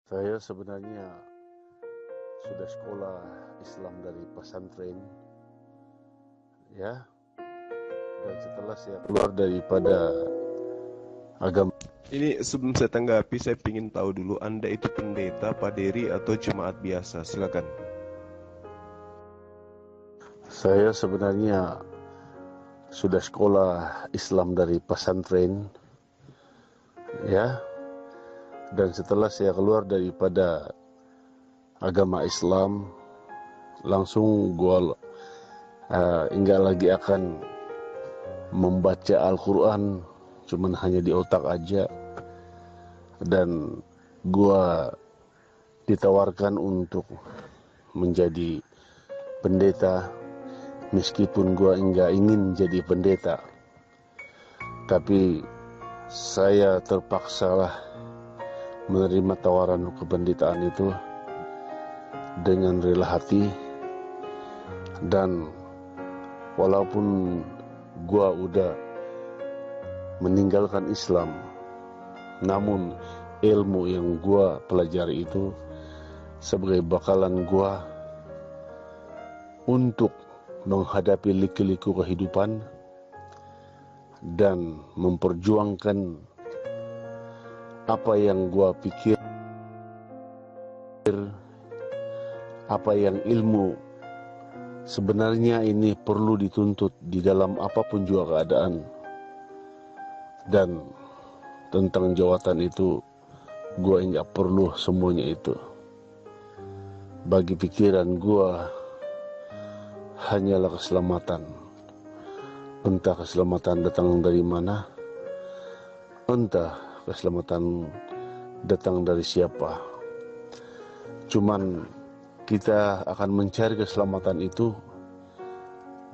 Saya sebenarnya sudah sekolah Islam dari pesantren, ya. Dan setelah saya keluar daripada agama, Ini sebelum saya tanggapi, saya ingin tahu dulu Anda itu pendeta, paderi, atau jemaat biasa. Silakan. saya sebenarnya sudah sekolah Islam dari pesantren, ya. Dan setelah saya keluar daripada agama Islam, langsung gua enggak lagi akan membaca Al-Quran, cuman hanya di otak aja. Dan gua ditawarkan untuk menjadi pendeta, meskipun gua enggak ingin jadi pendeta, tapi saya terpaksalah menerima tawaran kependetaan itu dengan rela hati. Dan walaupun gua udah meninggalkan Islam, namun ilmu yang gua pelajari itu sebagai bakalan gua untuk menghadapi liku-liku kehidupan dan memperjuangkan apa yang gua pikir, apa yang ilmu sebenarnya ini perlu dituntut di dalam apapun juga keadaan. Dan tentang jawatan itu, gua enggak perlu semuanya itu. Bagi pikiran gua hanyalah keselamatan. Entah keselamatan datang dari mana, entah keselamatan datang dari siapa. Cuman kita akan mencari keselamatan itu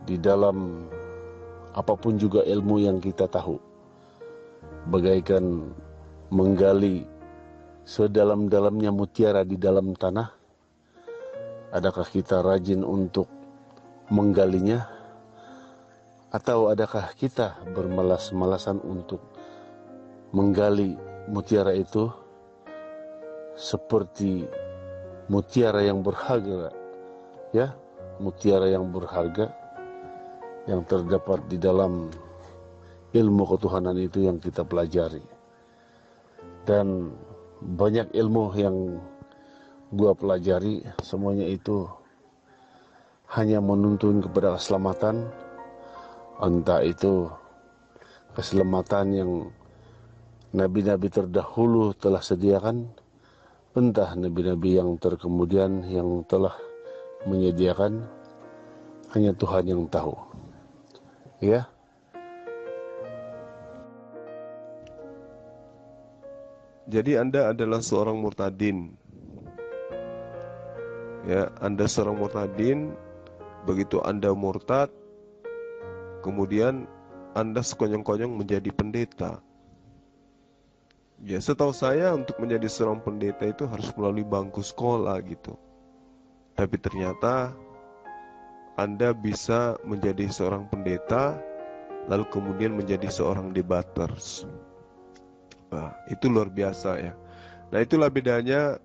di dalam apapun juga ilmu yang kita tahu. Bagaikan menggali sedalam-dalamnya mutiara di dalam tanah, adakah kita rajin untuk menggalinya, atau adakah kita bermalas-malasan untuk menggali mutiara itu seperti mutiara yang berharga, ya, mutiara yang berharga yang terdapat di dalam ilmu ketuhanan itu yang kita pelajari. Dan banyak ilmu yang gua pelajari, semuanya itu hanya menuntun kepada keselamatan, entah itu keselamatan yang nabi-nabi terdahulu telah sediakan, entah nabi-nabi yang terkemudian yang telah menyediakan, hanya Tuhan yang tahu. Ya, Jadi Anda adalah seorang murtadin. Ya, Anda seorang murtadin. Begitu Anda murtad, kemudian Anda sekonyong-konyong menjadi pendeta. Ya, setahu saya untuk menjadi seorang pendeta itu harus melalui bangku sekolah gitu. Tapi ternyata Anda bisa menjadi seorang pendeta, lalu kemudian menjadi seorang debaters. Nah, itu luar biasa ya. Nah, itulah bedanya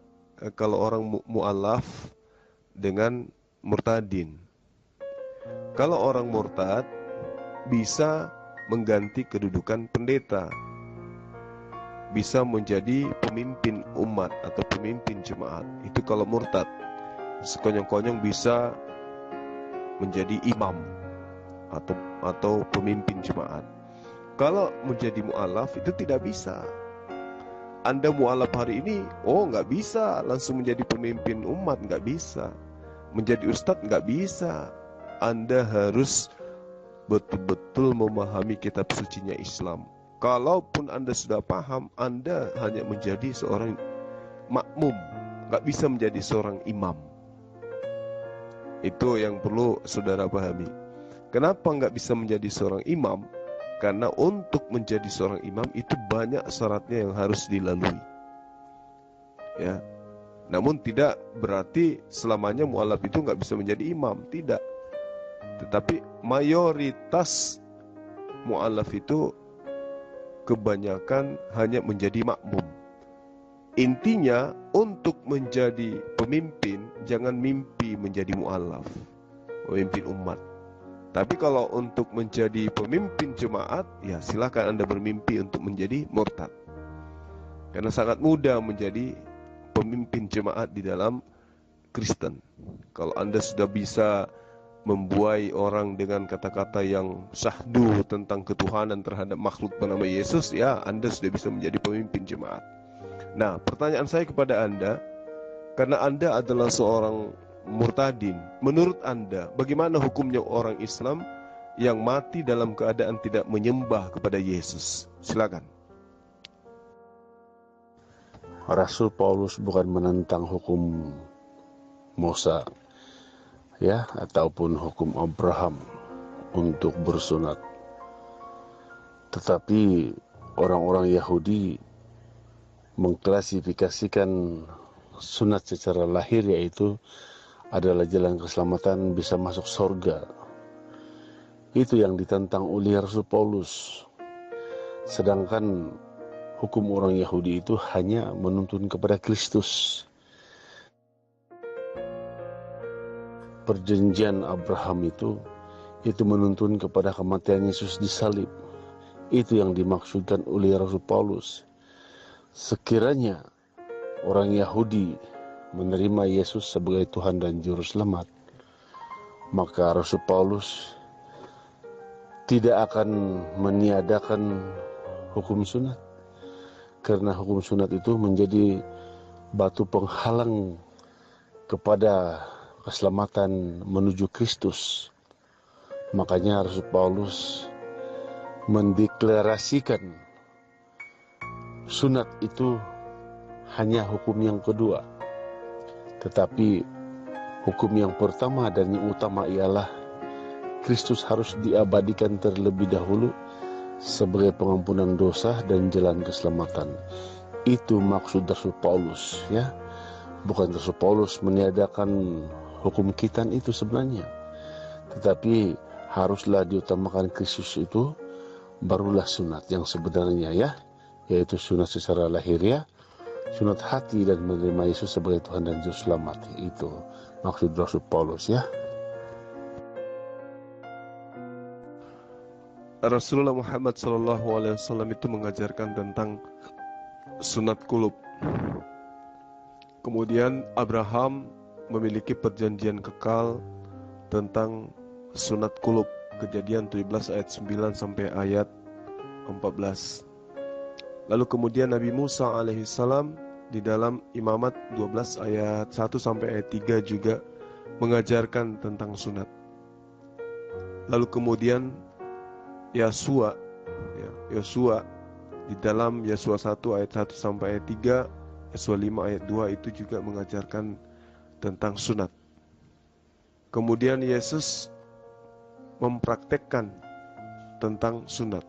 kalau orang mu'alaf dengan murtadin. Kalau orang murtad bisa mengganti kedudukan pendeta, bisa menjadi pemimpin umat atau pemimpin jemaat. Itu kalau murtad. Sekonyong-konyong bisa menjadi imam atau pemimpin jemaat. Kalau menjadi mu'alaf itu tidak bisa. Anda mu'alaf hari ini, nggak bisa langsung menjadi pemimpin umat, nggak bisa. Menjadi ustadz nggak bisa. Anda harus betul-betul memahami kitab sucinya Islam. Kalaupun Anda sudah paham, Anda hanya menjadi seorang makmum, nggak bisa menjadi seorang imam. Itu yang perlu saudara pahami. Kenapa nggak bisa menjadi seorang imam? Karena untuk menjadi seorang imam itu banyak syaratnya yang harus dilalui. Ya, namun tidak berarti selamanya mu'alaf itu nggak bisa menjadi imam, tidak. Tetapi mayoritas mu'alaf itu kebanyakan hanya menjadi makmum. Intinya untuk menjadi pemimpin jangan mimpi menjadi mu'alaf, pemimpin umat. Tapi kalau untuk menjadi pemimpin jemaat, ya silakan Anda bermimpi untuk menjadi murtad. Karena sangat mudah menjadi pemimpin jemaat di dalam Kristen. Kalau Anda sudah bisa membuai orang dengan kata-kata yang syahdu tentang ketuhanan terhadap makhluk bernama Yesus, ya Anda sudah bisa menjadi pemimpin jemaat. Nah, pertanyaan saya kepada Anda, karena Anda adalah seorang murtadin, menurut Anda bagaimana hukumnya orang Islam yang mati dalam keadaan tidak menyembah kepada Yesus? Silakan. Rasul Paulus bukan menentang hukum Musa, ya, ataupun hukum Abraham untuk bersunat. Tetapi orang-orang Yahudi mengklasifikasikan sunat secara lahir, yaitu adalah jalan keselamatan, bisa masuk surga. Itu yang ditentang oleh Rasul Paulus. Sedangkan hukum orang Yahudi itu hanya menuntun kepada Kristus. Perjanjian Abraham itu menuntun kepada kematian Yesus di salib. Itu yang dimaksudkan oleh Rasul Paulus. Sekiranya orang Yahudi menerima Yesus sebagai Tuhan dan Juru Selamat, maka Rasul Paulus tidak akan meniadakan hukum sunat, karena hukum sunat itu menjadi batu penghalang kepada keselamatan menuju Kristus. Makanya Rasul Paulus mendeklarasikan sunat itu hanya hukum yang kedua. Tetapi hukum yang pertama dan yang utama ialah Kristus harus diabadikan terlebih dahulu sebagai pengampunan dosa dan jalan keselamatan. Itu maksud Rasul Paulus, ya. Bukan Rasul Paulus meniadakan hukum khitan itu sebenarnya, tetapi haruslah diutamakan Kristus itu, barulah sunat yang sebenarnya, ya, yaitu sunat secara lahiriah, sunat hati dan menerima Yesus sebagai Tuhan dan Juru Selamat. Itu maksud Rasul Paulus, ya. Rasulullah Muhammad SAW itu mengajarkan tentang sunat kulub. Kemudian Abraham memiliki perjanjian kekal tentang sunat kulub. Kejadian 17 ayat 9 sampai ayat 14. Lalu kemudian Nabi Musa alaihissalam di dalam Imamat 12 ayat 1 sampai ayat 3 juga mengajarkan tentang sunat. Lalu kemudian Yosua di dalam Yosua 1 ayat 1 sampai ayat 3, Yosua 5 ayat 2 itu juga mengajarkan tentang sunat. Kemudian Yesus mempraktekkan tentang sunat.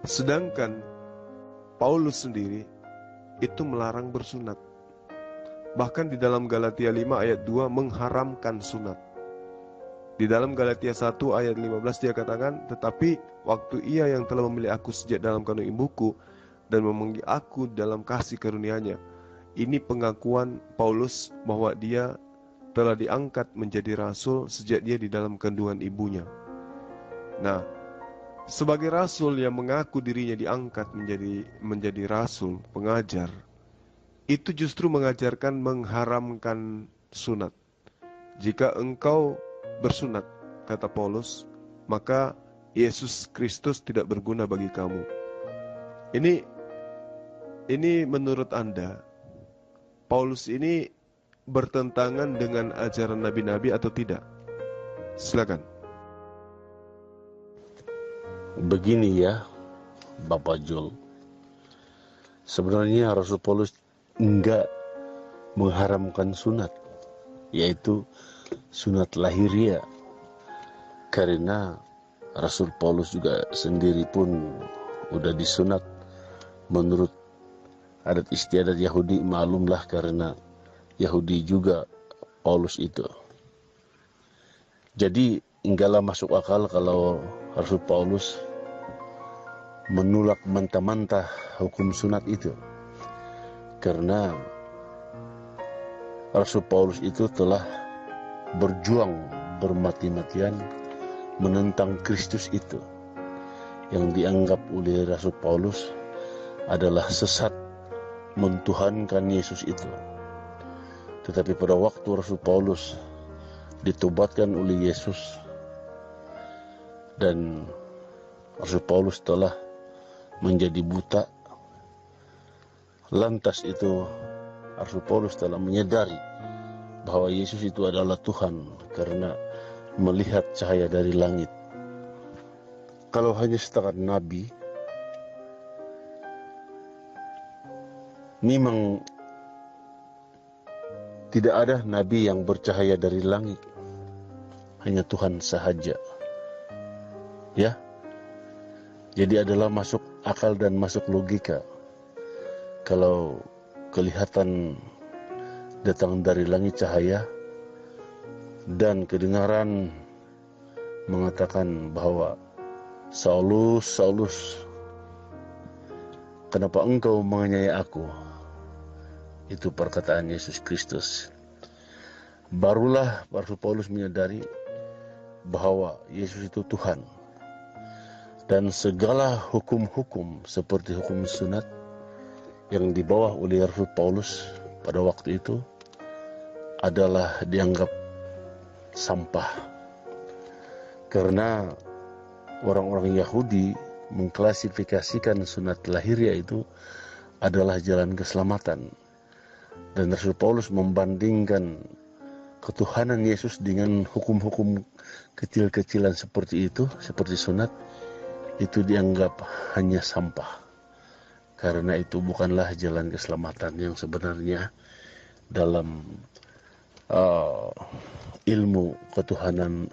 Sedangkan Paulus sendiri itu melarang bersunat. Bahkan di dalam Galatia 5 ayat 2 mengharamkan sunat. Di dalam Galatia 1 ayat 15 dia katakan, tetapi waktu ia yang telah memilih aku sejak dalam kandung ibuku dan memanggil aku dalam kasih karunia-Nya. Ini pengakuan Paulus bahwa dia telah diangkat menjadi rasul sejak dia di dalam kandungan ibunya. Nah, sebagai rasul yang mengaku dirinya diangkat menjadi rasul, pengajar, itu justru mengajarkan mengharamkan sunat. Jika engkau bersunat, kata Paulus, maka Yesus Kristus tidak berguna bagi kamu. Ini menurut Anda, Paulus ini bertentangan dengan ajaran nabi-nabi atau tidak? Silakan. Begini ya, Bapak Jul. Sebenarnya Rasul Paulus enggak mengharamkan sunat, yaitu sunat lahiriah. Karena Rasul Paulus juga sendiri pun udah disunat menurut adat istiadat Yahudi, maklumlah karena Yahudi juga Paulus itu. Jadi enggaklah masuk akal kalau Rasul Paulus menolak mentah-mentah hukum sunat itu. karena Rasul Paulus itu telah berjuang bermati-matian menentang Kristus itu, yang dianggap oleh Rasul Paulus adalah sesat, mentuhankan Yesus itu. Tetapi pada waktu Rasul Paulus ditobatkan oleh Yesus dan Rasul Paulus telah menjadi buta, lantas itu Rasul Paulus telah menyadari bahwa Yesus itu adalah Tuhan karena melihat cahaya dari langit. Kalau hanya setakat nabi, memang tidak ada nabi yang bercahaya dari langit, hanya Tuhan sahaja. Ya, jadi adalah masuk akal dan masuk logika kalau kelihatan datang dari langit cahaya dan kedengaran mengatakan bahwa Saulus, Saulus, kenapa engkau menganiaya aku? Itu perkataan Yesus Kristus. Barulah Rasul Paulus menyadari bahwa Yesus itu Tuhan. Dan segala hukum-hukum seperti hukum sunat yang dibawa oleh Rasul Paulus pada waktu itu adalah dianggap sampah. Karena orang-orang Yahudi mengklasifikasikan sunat lahiriah itu adalah jalan keselamatan. Dan Rasul Paulus membandingkan ketuhanan Yesus dengan hukum-hukum kecil-kecilan seperti itu, seperti sunat, itu dianggap hanya sampah. Karena itu bukanlah jalan keselamatan yang sebenarnya dalam ilmu ketuhanan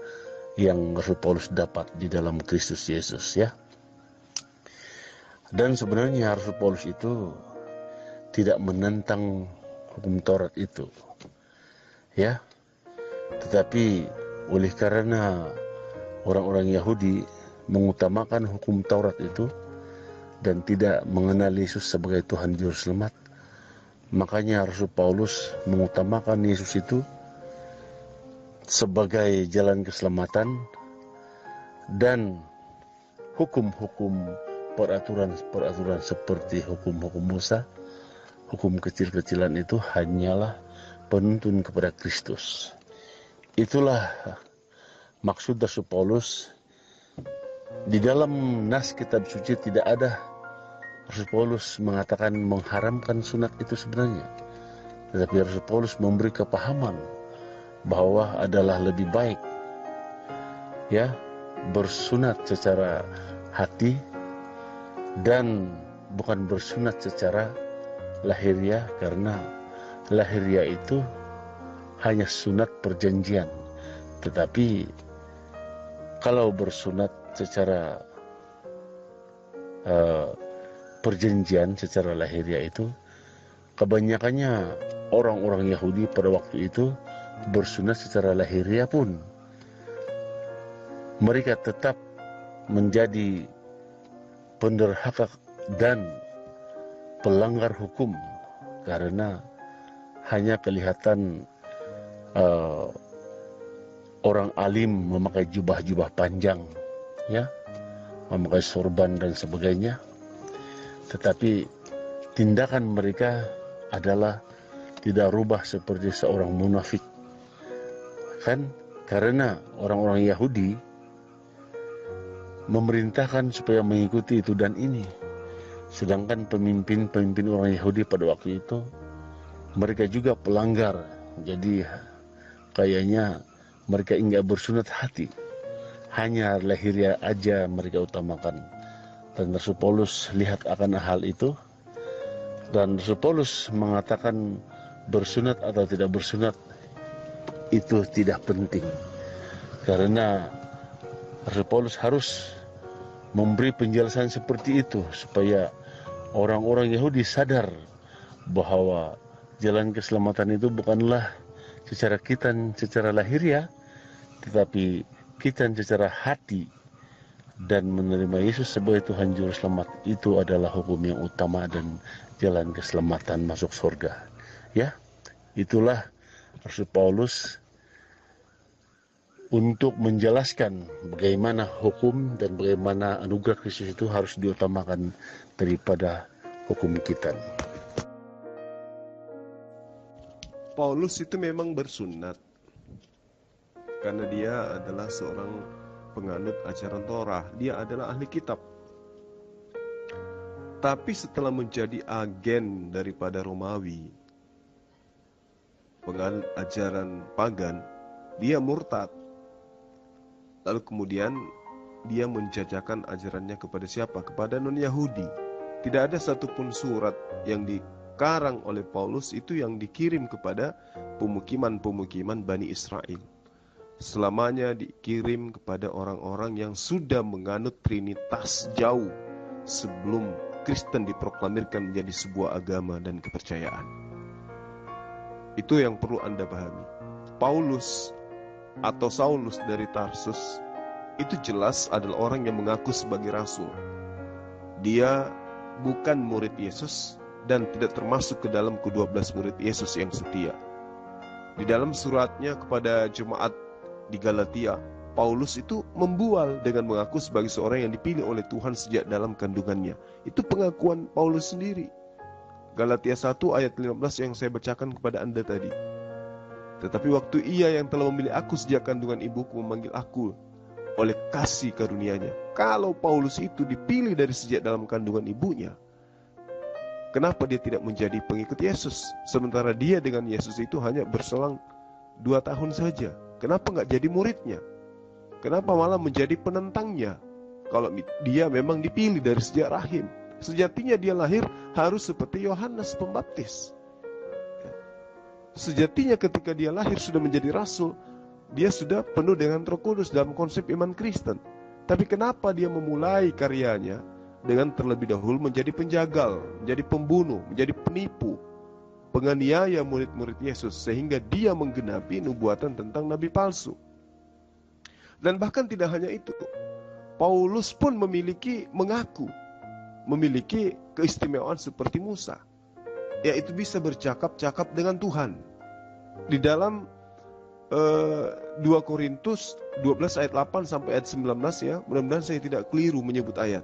yang Rasul Paulus dapat di dalam Kristus Yesus, ya. Dan sebenarnya Rasul Paulus itu tidak menentang hukum Taurat itu, ya. Tetapi oleh karena orang-orang Yahudi mengutamakan hukum Taurat itu dan tidak mengenal Yesus sebagai Tuhan Juru Selamat, makanya Rasul Paulus mengutamakan Yesus itu sebagai jalan keselamatan, dan hukum-hukum peraturan-peraturan seperti hukum-hukum Musa, hukum kecil-kecilan itu hanyalah penuntun kepada Kristus. Itulah maksud Rasul Paulus. Di dalam nas kitab suci tidak ada Rasul Paulus mengatakan mengharamkan sunat itu sebenarnya. Tetapi Rasul Paulus memberi kepahaman bahwa adalah lebih baik, ya, bersunat secara hati dan bukan bersunat secara lahiriah, karena lahiriah itu hanya sunat perjanjian. Tetapi kalau bersunat secara perjanjian, secara lahiriah itu, kebanyakannya orang-orang Yahudi pada waktu itu bersunat secara lahiriah pun mereka tetap menjadi penderhaka dan pelanggar hukum, karena hanya kelihatan orang alim memakai jubah-jubah panjang, ya, memakai sorban dan sebagainya, tetapi tindakan mereka adalah tidak rubah seperti seorang munafik, kan? Karena orang-orang Yahudi memerintahkan supaya mengikuti itu dan ini, sedangkan pemimpin orang Yahudi pada waktu itu mereka juga pelanggar. Jadi kayaknya mereka enggak bersunat hati, hanya lahiriah aja mereka utamakan. Dan Rasul Paulus lihat akan hal itu, dan Rasul Paulus mengatakan bersunat atau tidak bersunat itu tidak penting, karena Rasul Paulus harus memberi penjelasan seperti itu supaya orang-orang Yahudi sadar bahwa jalan keselamatan itu bukanlah secara khitan, secara lahiriah, tetapi khitan secara hati dan menerima Yesus sebagai Tuhan Juru Selamat itu adalah hukum yang utama dan jalan keselamatan masuk surga. Ya, itulah Rasul Paulus untuk menjelaskan bagaimana hukum dan bagaimana anugerah Kristus itu harus diutamakan daripada hukum kita. Paulus itu memang bersunat karena dia adalah seorang penganut ajaran Torah. Dia adalah ahli kitab. Tapi setelah menjadi agen daripada Romawi, penganut ajaran pagan, dia murtad. Lalu kemudian dia menjajakan ajarannya kepada siapa? Kepada non-Yahudi. Tidak ada satupun surat yang dikarang oleh Paulus itu yang dikirim kepada pemukiman-pemukiman Bani Israel. Selamanya dikirim kepada orang-orang yang sudah menganut Trinitas jauh sebelum Kristen diproklamirkan menjadi sebuah agama dan kepercayaan. Itu yang perlu Anda pahami. Paulus atau Saulus dari Tarsus itu jelas adalah orang yang mengaku sebagai rasul. Dia bukan murid Yesus dan tidak termasuk ke dalam ke-12 murid Yesus yang setia. Di dalam suratnya kepada jemaat di Galatia, Paulus itu membual dengan mengaku sebagai seorang yang dipilih oleh Tuhan sejak dalam kandungannya. Itu pengakuan Paulus sendiri. Galatia 1 ayat 15 yang saya bacakan kepada Anda tadi. Tetapi waktu ia yang telah memilih aku sejak kandungan ibuku memanggil aku oleh kasih karunia-Nya. Kalau Paulus itu dipilih dari sejak dalam kandungan ibunya, kenapa dia tidak menjadi pengikut Yesus? Sementara dia dengan Yesus itu hanya berselang 2 tahun saja. Kenapa nggak jadi muridnya? Kenapa malah menjadi penentangnya? Kalau dia memang dipilih dari sejak rahim. Sejatinya dia lahir harus seperti Yohanes Pembaptis. Sejatinya ketika dia lahir sudah menjadi rasul, dia sudah penuh dengan Roh Kudus dalam konsep iman Kristen. Tapi kenapa dia memulai karyanya dengan terlebih dahulu menjadi penjagal, menjadi pembunuh, menjadi penipu, penganiaya murid-murid Yesus, sehingga dia menggenapi nubuatan tentang nabi palsu. Dan bahkan tidak hanya itu, Paulus pun mengaku memiliki keistimewaan seperti Musa, yaitu bisa bercakap-cakap dengan Tuhan. Di dalam 2 Korintus 12 ayat 8 sampai ayat 19 ya, mudah-mudahan saya tidak keliru menyebut ayat.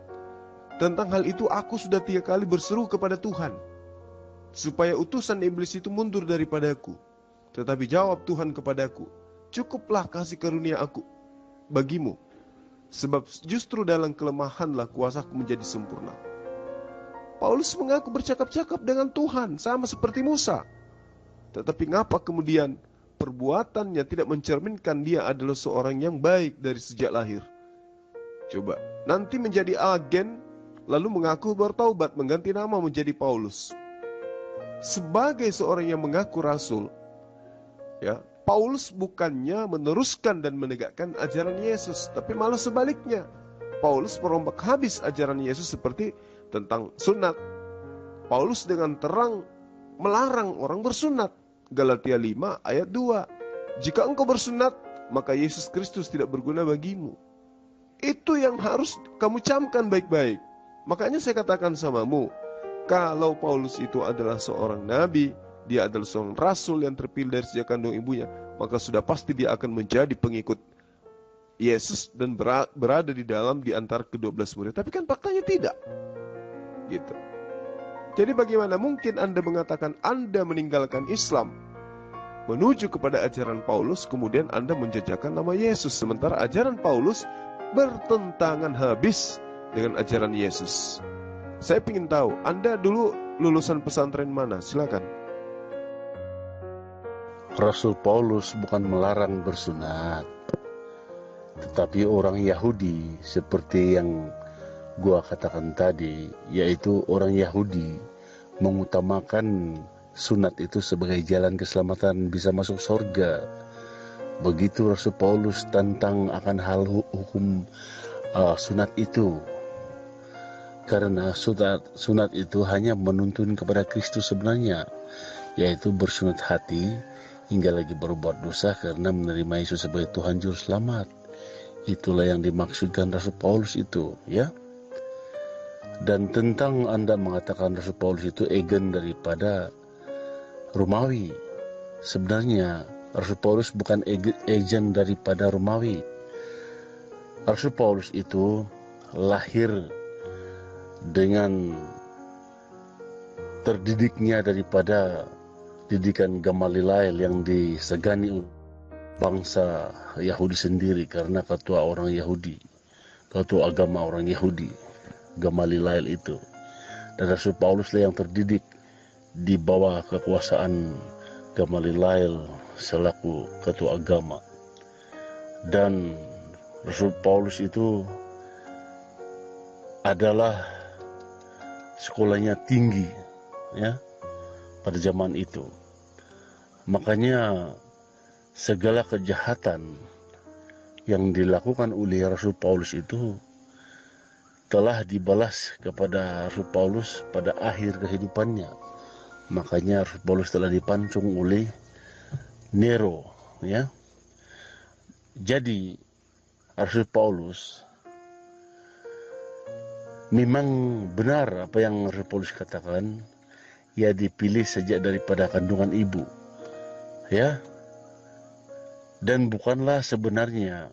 Tentang hal itu aku sudah 3 kali berseru kepada Tuhan, supaya utusan iblis itu mundur daripadaku. Tetapi jawab Tuhan kepadaku, cukuplah kasih karunia aku bagimu, sebab justru dalam kelemahanlah kuasaku menjadi sempurna. Paulus mengaku bercakap-cakap dengan Tuhan sama seperti Musa. Tetapi ngapa kemudian perbuatannya tidak mencerminkan dia adalah seorang yang baik dari sejak lahir? Coba, nanti menjadi agen lalu mengaku bertaubat mengganti nama menjadi Paulus. Sebagai seorang yang mengaku rasul, ya, Paulus bukannya meneruskan dan menegakkan ajaran Yesus, tapi malah sebaliknya. Paulus merombak habis ajaran Yesus seperti tentang sunat. Paulus dengan terang melarang orang bersunat. Galatia 5 ayat 2. Jika engkau bersunat, maka Yesus Kristus tidak berguna bagimu. Itu yang harus kamu camkan baik-baik. Makanya saya katakan samamu, kalau Paulus itu adalah seorang nabi, dia adalah seorang rasul yang terpilih dari sejak kandung ibunya, maka sudah pasti dia akan menjadi pengikut Yesus dan berada di antara ke-12 murid. Tapi kan faktanya tidak. Gitu. Jadi bagaimana mungkin Anda mengatakan Anda meninggalkan Islam menuju kepada ajaran Paulus, kemudian Anda menjajakan nama Yesus, sementara ajaran Paulus bertentangan habis dengan ajaran Yesus. Saya ingin tahu, Anda dulu lulusan pesantren mana? Silakan. Rasul Paulus bukan melarang bersunat, tetapi orang Yahudi seperti yang gua katakan tadi, yaitu orang Yahudi mengutamakan sunat itu sebagai jalan keselamatan bisa masuk surga. Begitu Rasul Paulus tentang akan hal hukum sunat itu, karena sunat itu hanya menuntun kepada Kristus sebenarnya, yaitu bersunat hati hingga lagi berbuat dosa karena menerima Yesus sebagai Tuhan Juru Selamat. Itulah yang dimaksudkan Rasul Paulus itu, ya. Dan tentang Anda mengatakan Rasul Paulus itu agen daripada Romawi. Sebenarnya Rasul Paulus bukan agen daripada Romawi. Rasul Paulus itu lahir dengan terdidiknya daripada didikan Gamaliel yang disegani bangsa Yahudi sendiri karena ketua orang Yahudi, ketua agama orang Yahudi, Gamaliel itu. Dan Rasul Paulus lah yang terdidik di bawah kekuasaan Gamaliel selaku ketua agama. Dan Rasul Paulus itu adalah sekolahnya tinggi, ya, pada zaman itu. Makanya segala kejahatan yang dilakukan oleh Rasul Paulus itu telah dibalas kepada Rasul Paulus pada akhir kehidupannya. Makanya Rasul Paulus telah dipancung oleh Nero, ya. Jadi Rasul Paulus memang benar apa yang Rasul Paulus katakan, ia dipilih sejak daripada kandungan ibu, ya. Dan bukanlah sebenarnya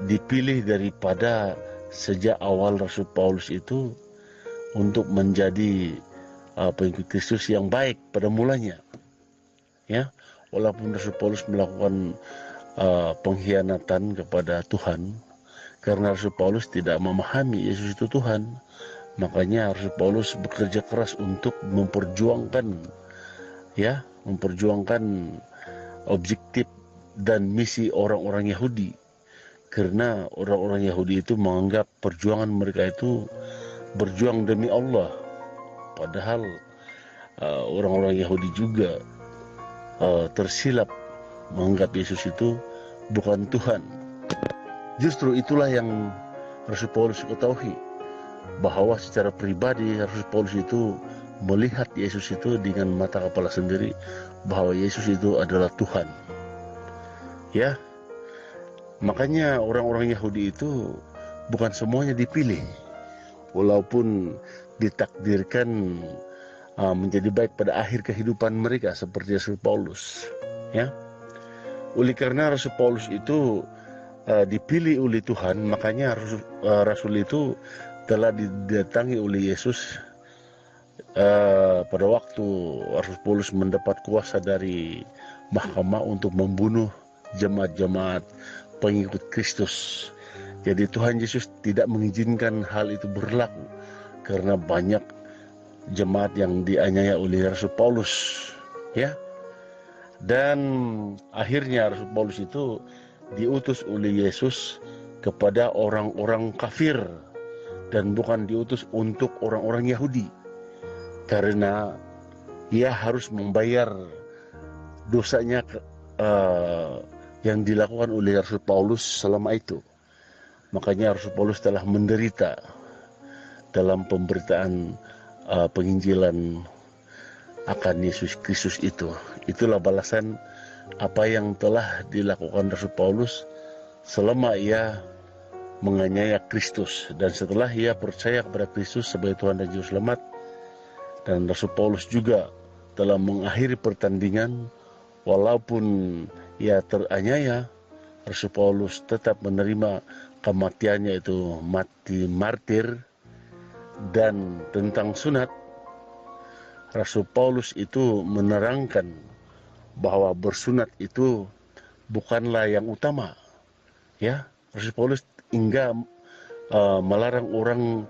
dipilih daripada sejak awal Rasul Paulus itu untuk menjadi pengikut Kristus yang baik pada mulanya, ya. Walaupun Rasul Paulus melakukan pengkhianatan kepada Tuhan karena Rasul Paulus tidak memahami Yesus itu Tuhan, makanya Rasul Paulus bekerja keras untuk memperjuangkan, ya, memperjuangkan objektif dan misi orang-orang Yahudi, karena orang-orang Yahudi itu menganggap perjuangan mereka itu berjuang demi Allah, padahal orang-orang Yahudi juga tersilap menganggap Yesus itu bukan Tuhan. Justru itulah yang Rasul Paulus ketahui, bahwa secara pribadi Rasul Paulus itu melihat Yesus itu dengan mata kepala sendiri, bahwa Yesus itu adalah Tuhan, ya. Makanya orang-orang Yahudi itu bukan semuanya dipilih, walaupun ditakdirkan menjadi baik pada akhir kehidupan mereka seperti Rasul Paulus, ya. Oleh karena Rasul Paulus itu dipilih oleh Tuhan, makanya Rasul itu telah didatangi oleh Yesus pada waktu Rasul Paulus mendapat kuasa dari mahkamah untuk membunuh jemaat-jemaat pengikut Kristus. Jadi Tuhan Yesus tidak mengizinkan hal itu berlaku karena banyak jemaat yang dianiaya oleh Rasul Paulus, ya. Dan akhirnya Rasul Paulus itu diutus oleh Yesus kepada orang-orang kafir dan bukan diutus untuk orang-orang Yahudi, karena ia harus membayar dosanya yang dilakukan oleh Rasul Paulus selama itu. Makanya Rasul Paulus telah menderita dalam pemberitaan penginjilan akan Yesus Kristus itu. Itulah balasan apa yang telah dilakukan Rasul Paulus selama ia menganiaya Kristus dan setelah ia percaya kepada Kristus sebagai Tuhan dan Juru Selamat. Dan Rasul Paulus juga telah mengakhiri pertandingan, walaupun ia teraniaya, Rasul Paulus tetap menerima kematiannya, itu mati martir. Dan tentang sunat, Rasul Paulus itu menerangkan bahwa bersunat itu bukanlah yang utama, ya. Rasul Paulus hingga melarang orang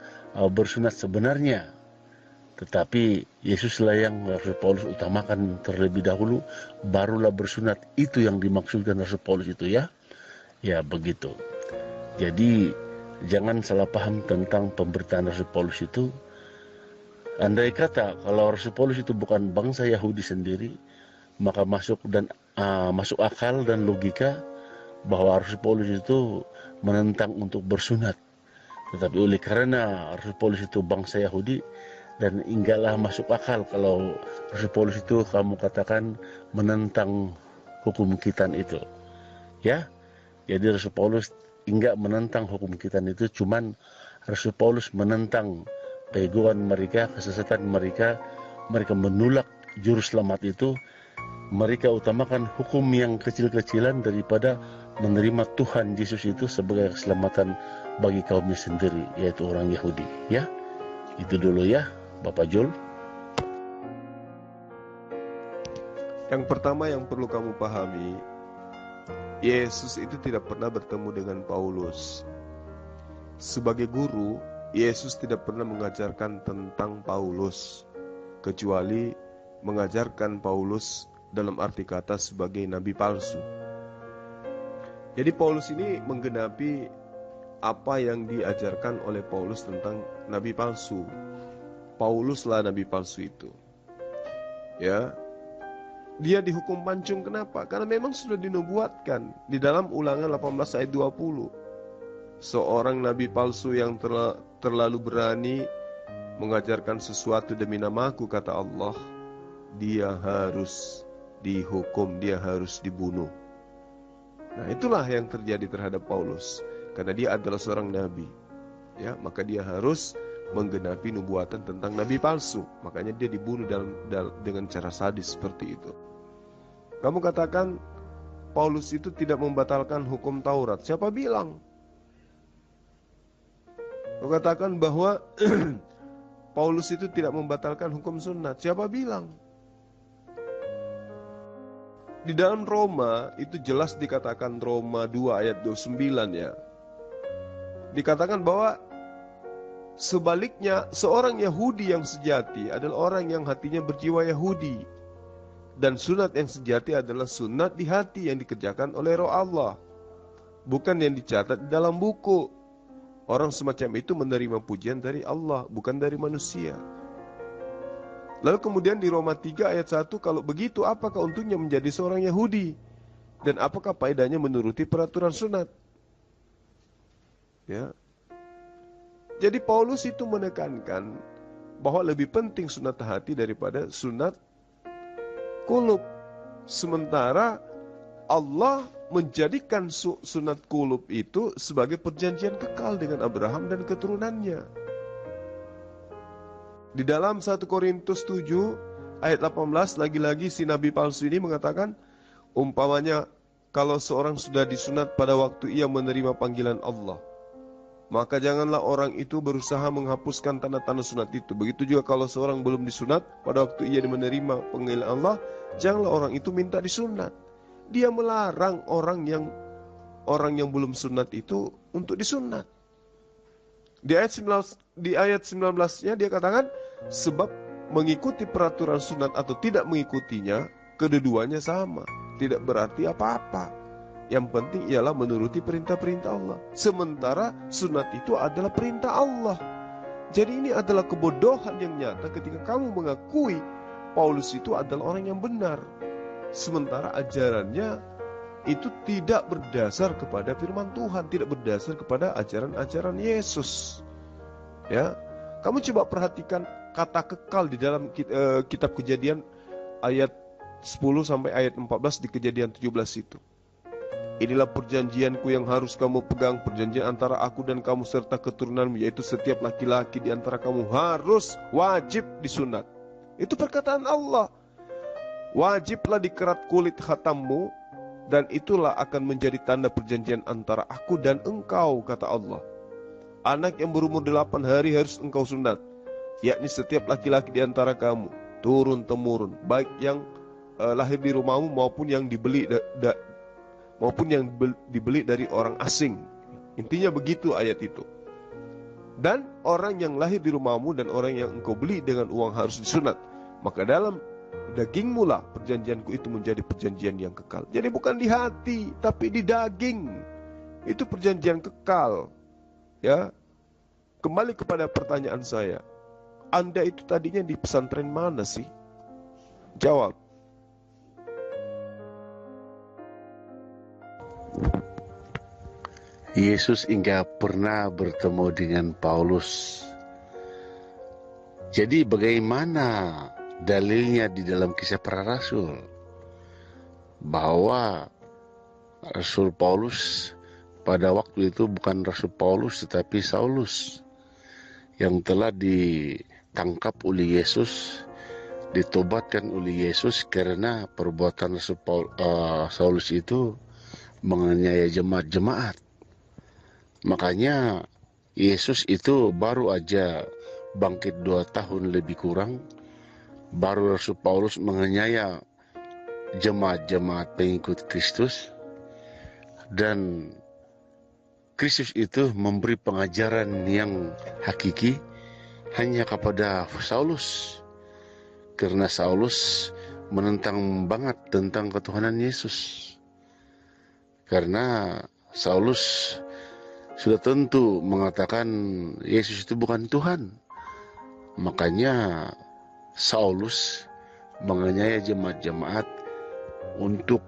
bersunat sebenarnya, tetapi Yesuslah yang Rasul Paulus utamakan terlebih dahulu, barulah bersunat. Itu yang dimaksudkan Rasul Paulus itu, ya. Ya begitu. Jadi jangan salah paham tentang pemberitaan Rasul Paulus itu. Andai kata kalau Rasul Paulus itu bukan bangsa Yahudi sendiri, maka masuk akal dan logika bahwa Rasul Paulus itu menentang untuk bersunat. Tetapi oleh karena Rasul Paulus itu bangsa Yahudi, dan enggaklah masuk akal kalau Rasul Paulus itu kamu katakan menentang hukum khitan itu, ya. Jadi Rasul Paulus enggak menentang hukum kita itu, cuman Rasul Paulus menentang keegoan mereka, kesesatan mereka. Mereka menolak juru selamat itu. Mereka utamakan hukum yang kecil-kecilan daripada menerima Tuhan Yesus itu sebagai keselamatan bagi kaumnya sendiri, yaitu orang Yahudi. Ya, itu dulu ya, Bapak Jul. Yang pertama yang perlu kamu pahami, Yesus itu tidak pernah bertemu dengan Paulus. Sebagai guru, Yesus tidak pernah mengajarkan tentang Paulus, kecuali mengajarkan Paulus dalam arti kata sebagai nabi palsu. Jadi Paulus ini menggenapi apa yang diajarkan oleh Paulus tentang nabi palsu. Pauluslah nabi palsu itu. Ya. Dia dihukum pancung, kenapa? Karena memang sudah dinubuatkan di dalam Ulangan 18 ayat 20. Seorang nabi palsu yang terlalu berani mengajarkan sesuatu demi namaku, kata Allah, dia harus dihukum, dia harus dibunuh. Nah, itulah yang terjadi terhadap Paulus. Karena dia adalah seorang nabi, ya, maka dia harus menggenapi nubuatan tentang nabi palsu. Makanya dia dibunuh dengan cara sadis seperti itu. Kamu katakan Paulus itu tidak membatalkan hukum Taurat. Siapa bilang? Kamu katakan bahwa Paulus itu tidak membatalkan hukum sunat. Siapa bilang? Di dalam Roma itu jelas dikatakan, Roma 2 ayat 29 ya. Dikatakan bahwa sebaliknya, seorang Yahudi yang sejati adalah orang yang hatinya berjiwa Yahudi. Dan sunat yang sejati adalah sunat di hati yang dikerjakan oleh Roh Allah, bukan yang dicatat di dalam buku. Orang semacam itu menerima pujian dari Allah, bukan dari manusia. Lalu kemudian di Roma 3 ayat 1, kalau begitu apakah untungnya menjadi seorang Yahudi? Dan apakah faedahnya menuruti peraturan sunat? Ya. Jadi Paulus itu menekankan bahwa lebih penting sunat hati daripada sunat kulub. Sementara Allah menjadikan sunat kulub itu sebagai perjanjian kekal dengan Abraham dan keturunannya. Di dalam 1 Korintus 7 ayat 18, lagi-lagi si nabi palsu ini mengatakan, umpamanya kalau seorang sudah disunat pada waktu ia menerima panggilan Allah, maka janganlah orang itu berusaha menghapuskan tanda-tanda sunat itu. Begitu juga kalau seorang belum disunat pada waktu ia menerima panggilan Allah, janganlah orang itu minta disunat. Dia melarang orang yang belum sunat itu untuk disunat. Di ayat 19-nya dia katakan, sebab mengikuti peraturan sunat atau tidak mengikutinya, kedua-duanya sama, tidak berarti apa-apa. Yang penting ialah menuruti perintah-perintah Allah. Sementara sunat itu adalah perintah Allah. Jadi ini adalah kebodohan yang nyata ketika kamu mengakui Paulus itu adalah orang yang benar, sementara ajarannya itu tidak berdasar kepada firman Tuhan, tidak berdasar kepada ajaran-ajaran Yesus. Ya, kamu coba perhatikan kata kekal di dalam kitab Kejadian ayat 10 sampai ayat 14 di Kejadian 17 itu. Inilah perjanjianku yang harus kamu pegang, perjanjian antara aku dan kamu serta keturunanmu, yaitu setiap laki-laki di antara kamu harus wajib disunat. Itu perkataan Allah. Wajiblah dikerat kulit khatammu, dan itulah akan menjadi tanda perjanjian antara aku dan engkau, kata Allah. Anak yang berumur 8 hari harus engkau sunat, yakni setiap laki-laki di antara kamu, turun-temurun, baik yang lahir di rumahmu maupun yang dibeli dari orang asing. Intinya begitu ayat itu. Dan orang yang lahir di rumahmu dan orang yang engkau beli dengan uang harus disunat. Maka dalam dagingmu lah perjanjianku itu menjadi perjanjian yang kekal. Jadi bukan di hati, tapi di daging. Itu perjanjian kekal. Ya. Kembali kepada pertanyaan saya. Anda itu tadinya di pesantren mana sih? Jawab. Yesus enggak pernah bertemu dengan Paulus. Jadi bagaimana dalilnya di dalam Kisah Para Rasul bahwa Rasul Paulus pada waktu itu bukan Rasul Paulus tetapi Saulus yang telah ditangkap oleh Yesus, ditobatkan oleh Yesus karena perbuatan Saulus itu menganiaya jemaat-jemaat. Makanya Yesus itu baru aja bangkit 2 tahun lebih kurang, baru Rasul Paulus menganiaya jemaat-jemaat pengikut Kristus, dan Kristus itu memberi pengajaran yang hakiki hanya kepada Saulus, karena Saulus menentang banget tentang ketuhanan Yesus. Karena Saulus sudah tentu mengatakan Yesus itu bukan Tuhan. Makanya Saulus menganiaya jemaat-jemaat untuk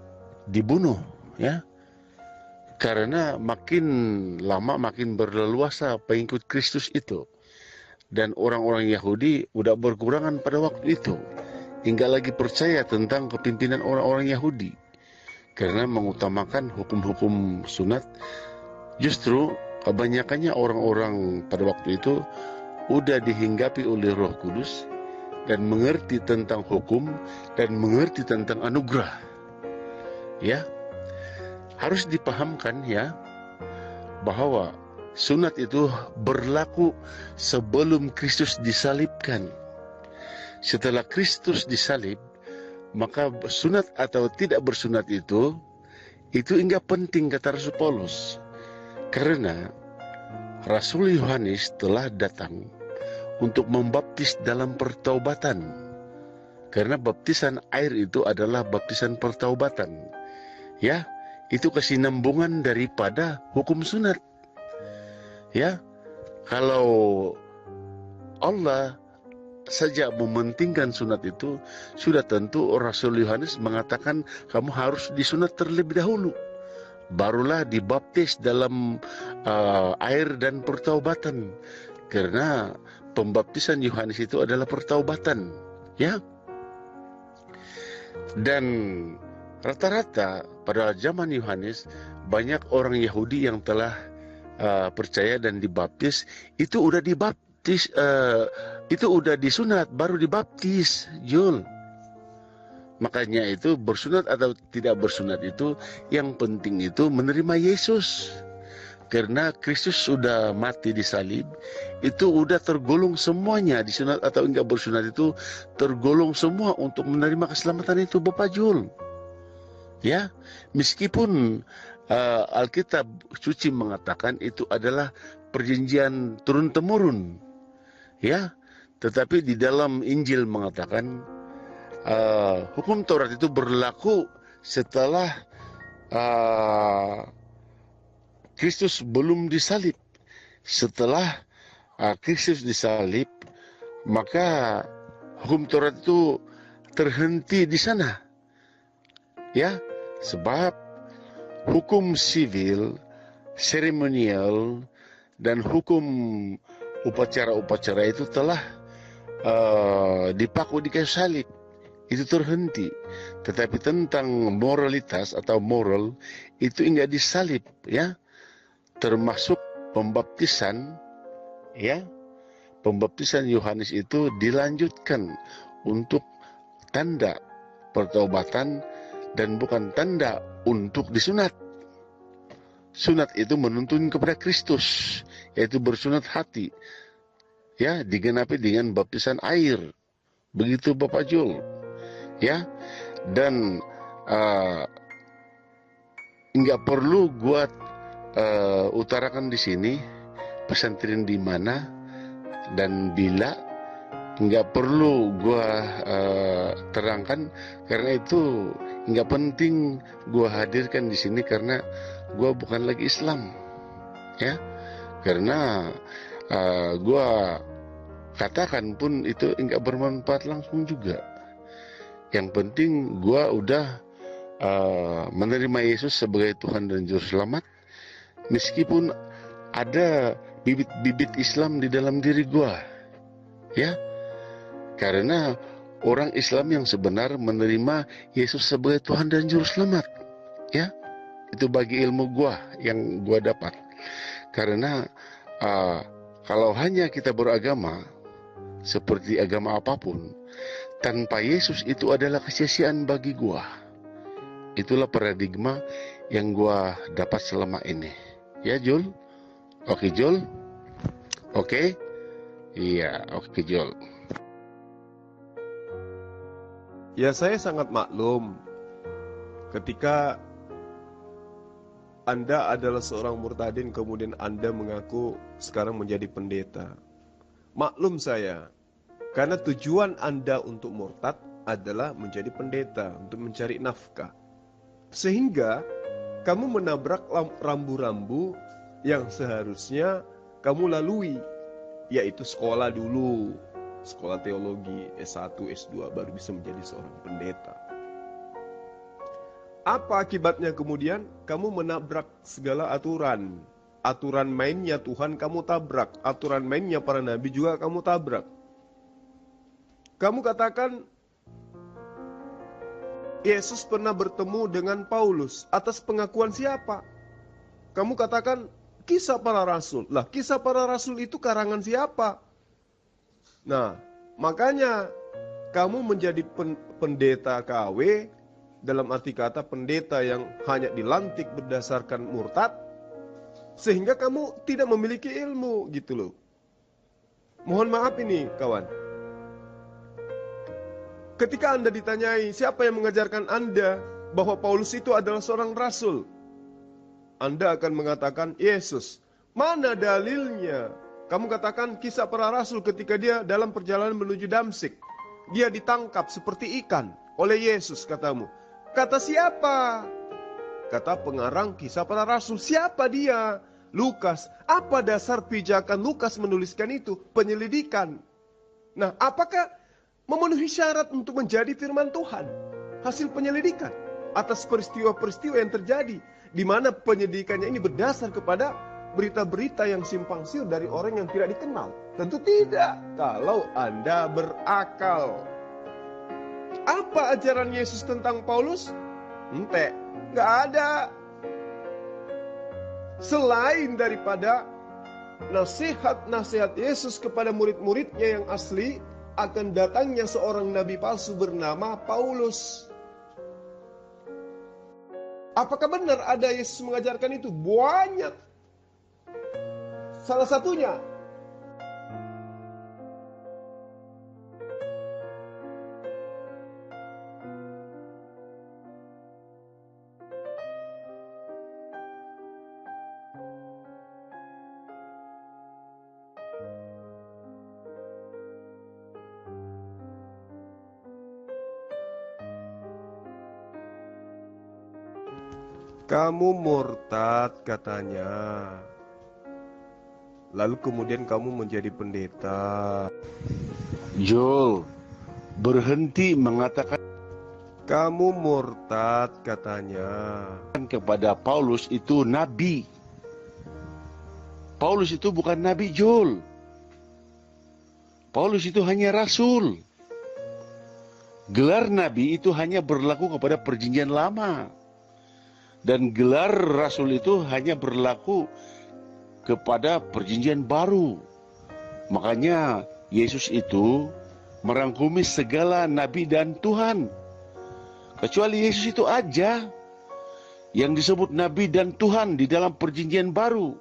dibunuh, ya. Karena makin lama makin berleluasa pengikut Kristus itu. Dan orang-orang Yahudi udah berkurangan pada waktu itu, hingga lagi percaya tentang kepimpinan orang-orang Yahudi. Karena mengutamakan hukum-hukum sunat, justru kebanyakannya orang-orang pada waktu itu udah dihinggapi oleh Roh Kudus dan mengerti tentang hukum dan mengerti tentang anugerah. Ya, harus dipahamkan ya bahwa sunat itu berlaku sebelum Kristus disalibkan. Setelah Kristus disalib, maka sunat atau tidak bersunat itu enggak penting, kata Rasul Paulus. Karena Rasul Yohanes telah datang untuk membaptis dalam pertaubatan. Karena baptisan air itu adalah baptisan pertaubatan. Ya, itu kesinambungan daripada hukum sunat. Ya, kalau Allah saja mementingkan sunat itu, sudah tentu Rasul Yohanes mengatakan kamu harus disunat terlebih dahulu, barulah dibaptis dalam air dan pertaubatan. Karena pembaptisan Yohanes itu adalah pertaubatan, ya. Dan rata-rata pada zaman Yohanes banyak orang Yahudi yang telah percaya dan dibaptis, itu udah dibaptis, itu udah disunat baru dibaptis, Jul. Makanya itu bersunat atau tidak bersunat itu yang penting itu menerima Yesus. Karena Kristus sudah mati di salib, itu udah tergolong semuanya, disunat atau enggak bersunat itu tergolong semua untuk menerima keselamatan itu, Bapak Jul. Ya, meskipun Alkitab suci mengatakan itu adalah perjanjian turun-temurun, ya, tetapi di dalam Injil mengatakan hukum Taurat itu berlaku setelah Kristus belum disalib. Setelah Kristus disalib, maka hukum Taurat itu terhenti di sana, ya, sebab hukum sivil, seremonial, dan hukum upacara-upacara itu telah dipaku di kayu salib, itu terhenti. Tetapi tentang moralitas atau moral itu enggak disalib, ya, termasuk pembaptisan, ya. Pembaptisan Yohanes itu dilanjutkan untuk tanda pertaubatan dan bukan tanda untuk disunat. Sunat itu menuntun kepada Kristus, yaitu bersunat hati, ya, digenapi dengan baptisan air. Begitu Bapak Jul, ya. Dan nggak perlu gua utarakan di sini pesantren di mana dan bila, nggak perlu gua terangkan, karena itu nggak penting gua hadirkan di sini karena gua bukan lagi Islam, ya. Karena gua katakan pun itu nggak bermanfaat langsung juga. Yang penting gua udah menerima Yesus sebagai Tuhan dan Juru Selamat, meskipun ada bibit-bibit Islam di dalam diri gua, ya. Karena orang Islam yang sebenar menerima Yesus sebagai Tuhan dan Juru Selamat, ya. Itu bagi ilmu gua yang gua dapat. Karena kalau hanya kita beragama seperti agama apapun, tanpa Yesus itu adalah kesia-siaan bagi gua. Itulah paradigma yang gua dapat selama ini. Ya, Jul? Oke, Jul? Oke? Iya, oke, Jul. Ya, saya sangat maklum ketika Anda adalah seorang murtadin kemudian Anda mengaku sekarang menjadi pendeta. Maklum saya, karena tujuan Anda untuk murtad adalah menjadi pendeta, untuk mencari nafkah. Sehingga kamu menabrak rambu-rambu yang seharusnya kamu lalui, yaitu sekolah dulu, sekolah teologi S1, S2, baru bisa menjadi seorang pendeta. Apa akibatnya kemudian? Kamu menabrak segala aturan. Aturan mainnya Tuhan kamu tabrak. Aturan mainnya para nabi juga kamu tabrak. Kamu katakan, Yesus pernah bertemu dengan Paulus. Atas pengakuan siapa? Kamu katakan, Kisah Para Rasul. Lah, Kisah Para Rasul itu karangan siapa? Nah, makanya kamu menjadi pendeta KW, dalam arti kata pendeta yang hanya dilantik berdasarkan murtad, sehingga kamu tidak memiliki ilmu gitu loh. Mohon maaf ini kawan. Ketika Anda ditanyai siapa yang mengajarkan Anda bahwa Paulus itu adalah seorang rasul, Anda akan mengatakan Yesus. Mana dalilnya? Kamu katakan Kisah Para Rasul ketika dia dalam perjalanan menuju Damsik. Dia ditangkap seperti ikan oleh Yesus katamu. Kata siapa? Kata pengarang Kisah Para Rasul. Siapa dia? Lukas. Apa dasar pijakan Lukas menuliskan itu? Penyelidikan. Nah, apakah memenuhi syarat untuk menjadi firman Tuhan? Hasil penyelidikan atas peristiwa-peristiwa yang terjadi, di mana penyelidikannya ini berdasar kepada berita-berita yang simpang siur dari orang yang tidak dikenal. Tentu tidak, kalau Anda berakal. Apa ajaran Yesus tentang Paulus? Ente, nggak ada. Selain daripada nasihat-nasihat Yesus kepada murid-muridnya yang asli, akan datangnya seorang nabi palsu bernama Paulus. Apakah benar ada Yesus mengajarkan itu? Banyak. Salah satunya, kamu murtad katanya. Lalu kemudian kamu menjadi pendeta. Jul, berhenti mengatakan Kamu murtad katanya. kepada Paulus itu nabi. Paulus itu bukan nabi, Jul. Paulus itu hanya rasul. Gelar nabi itu hanya berlaku kepada perjanjian lama. Dan gelar rasul itu hanya berlaku kepada perjanjian baru. Makanya Yesus itu merangkumi segala nabi dan Tuhan. Kecuali Yesus itu aja yang disebut nabi dan Tuhan di dalam perjanjian baru.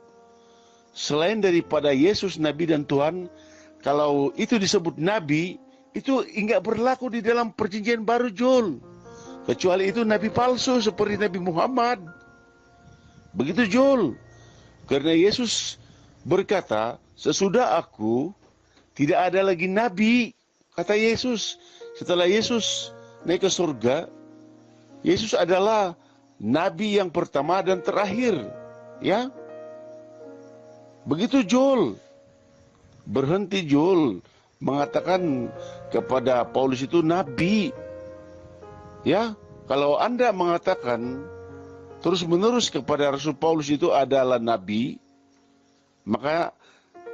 Selain daripada Yesus nabi dan Tuhan, kalau itu disebut nabi, itu enggak berlaku di dalam perjanjian baru, Jul. Kecuali itu nabi palsu seperti Nabi Muhammad. Begitu, Jul. Karena Yesus berkata, sesudah aku tidak ada lagi nabi, kata Yesus. Setelah Yesus naik ke surga, Yesus adalah nabi yang pertama dan terakhir, ya. Begitu, Jul. Berhenti, Jul, mengatakan kepada Paulus itu nabi. Ya, kalau Anda mengatakan terus-menerus kepada Rasul Paulus itu adalah nabi, maka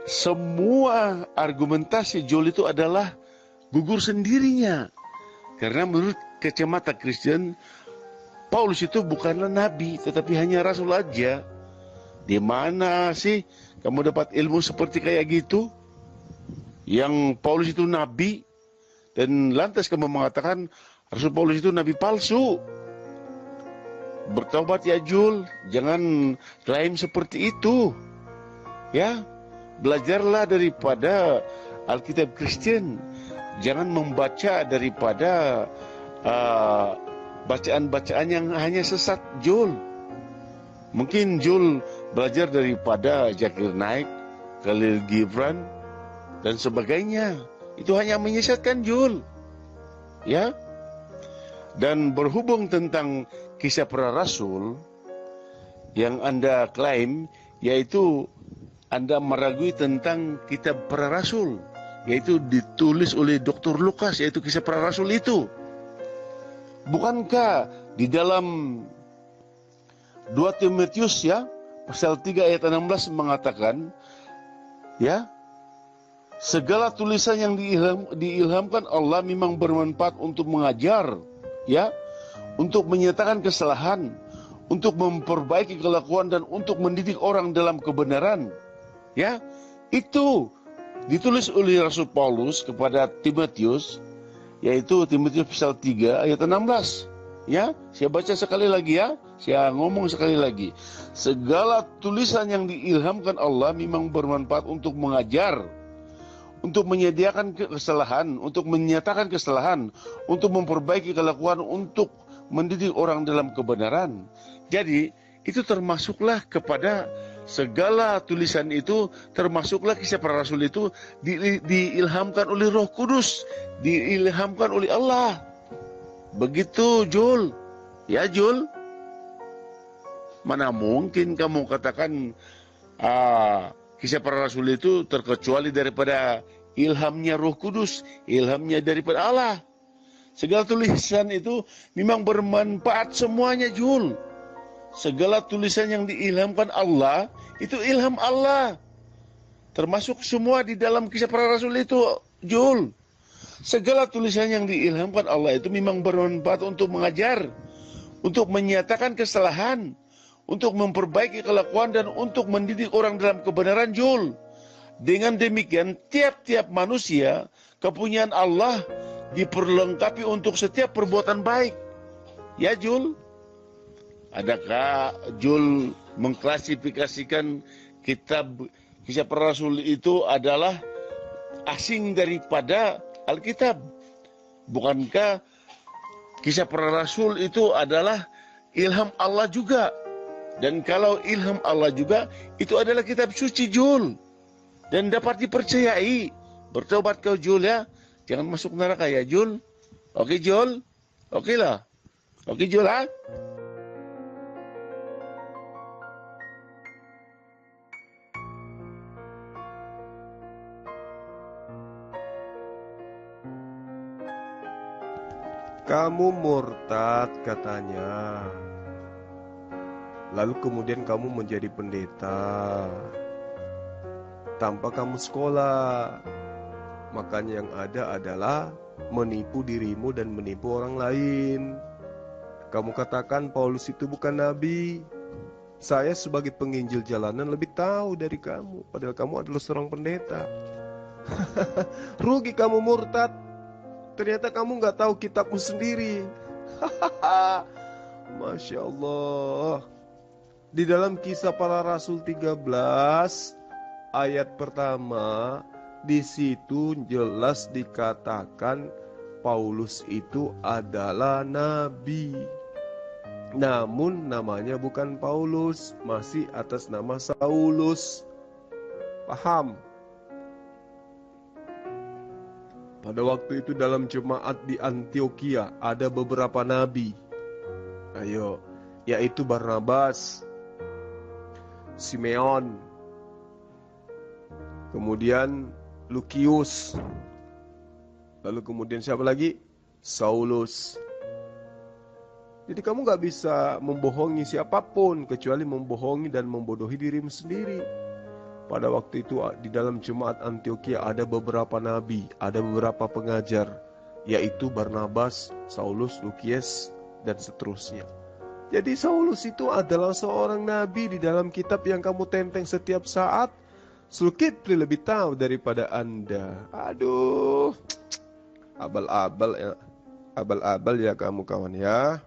semua argumentasi Jul itu adalah gugur sendirinya. Karena menurut kacamata Kristen, Paulus itu bukanlah nabi, tetapi hanya rasul aja. Di mana sih kamu dapat ilmu seperti kayak gitu? Yang Paulus itu nabi, dan lantas kamu mengatakan Rasul Paulus itu nabi palsu. Bertobat ya Jul, jangan klaim seperti itu. Ya, belajarlah daripada Alkitab Kristen. Jangan membaca daripada bacaan-bacaan yang hanya sesat, Jul. Mungkin Jul belajar daripada Zakir Naik, Khalil Gibran, dan sebagainya. Itu hanya menyesatkan, Jul. Ya. Dan berhubung tentang kisah para rasul yang Anda klaim, yaitu Anda meragui tentang kitab para rasul, yaitu ditulis oleh Dr. Lukas, yaitu kisah para rasul itu. Bukankah di dalam 2 Timotius ya, pasal 3 ayat 16 mengatakan, ya, segala tulisan yang diilhamkan Allah memang bermanfaat untuk mengajar, ya, untuk menyatakan kesalahan, untuk memperbaiki kelakuan, dan untuk mendidik orang dalam kebenaran. Ya, itu ditulis oleh Rasul Paulus kepada Timotius, yaitu Timotius pasal 3 ayat 16. Ya, saya baca sekali lagi ya, saya ngomong sekali lagi. Segala tulisan yang diilhamkan Allah memang bermanfaat untuk mengajar, untuk menyediakan kesalahan, untuk menyatakan kesalahan, untuk memperbaiki kelakuan, untuk mendidik orang dalam kebenaran. Jadi, itu termasuklah kepada segala tulisan itu, termasuklah kisah para rasul itu diilhamkan oleh Roh Kudus, diilhamkan oleh Allah. Begitu, Jul. Ya, Jul. Mana mungkin kamu katakan kisah para rasul itu terkecuali daripada ilhamnya Roh Kudus, ilhamnya daripada Allah. Segala tulisan itu memang bermanfaat semuanya, Jul. Segala tulisan yang diilhamkan Allah, itu ilham Allah. Termasuk semua di dalam kisah para rasul itu, Jul. Segala tulisan yang diilhamkan Allah itu memang bermanfaat untuk mengajar, untuk menyatakan kesalahan, untuk memperbaiki kelakuan, dan untuk mendidik orang dalam kebenaran, Jul. Dengan demikian, tiap-tiap manusia, kepunyaan Allah, diperlengkapi untuk setiap perbuatan baik. Ya, Jul? Adakah Jul mengklasifikasikan kitab kisah para rasul itu adalah asing daripada Alkitab? Bukankah kisah para rasul itu adalah ilham Allah juga? Dan kalau ilham Allah juga, itu adalah kitab suci, Jul, dan dapat dipercayai. Bertobat kau, Jul, ya. Jangan masuk neraka ya, Jul. Oke, Jul? Oke lah. Oke, Jul, ha? Kamu murtad katanya. Lalu kemudian kamu menjadi pendeta tanpa kamu sekolah. Makanya yang ada adalah menipu dirimu dan menipu orang lain. Kamu katakan Paulus itu bukan nabi. Saya sebagai penginjil jalanan lebih tahu dari kamu, padahal kamu adalah seorang pendeta. Rugi kamu murtad. Ternyata kamu gak tahu kitabmu sendiri. Masya Allah. Di dalam kisah para rasul 13 ayat pertama, di situ jelas dikatakan Paulus itu adalah nabi. Namun namanya bukan Paulus, masih atas nama Saulus. Paham? Pada waktu itu dalam jemaat di Antioquia ada beberapa nabi. Ayo, yaitu Barnabas, Simeon, kemudian Lukius, lalu kemudian siapa lagi? Saulus. Jadi kamu gak bisa membohongi siapapun kecuali membohongi dan membodohi dirimu sendiri. Pada waktu itu di dalam jemaat Antioquia ada beberapa nabi, ada beberapa pengajar, yaitu Barnabas, Saulus, Lukius, dan seterusnya. Jadi Saulus itu adalah seorang nabi di dalam kitab yang kamu tenteng setiap saat. Zulkifli lebih tahu daripada Anda. Aduh, abal-abal ya. Abal-abal ya kamu kawan ya.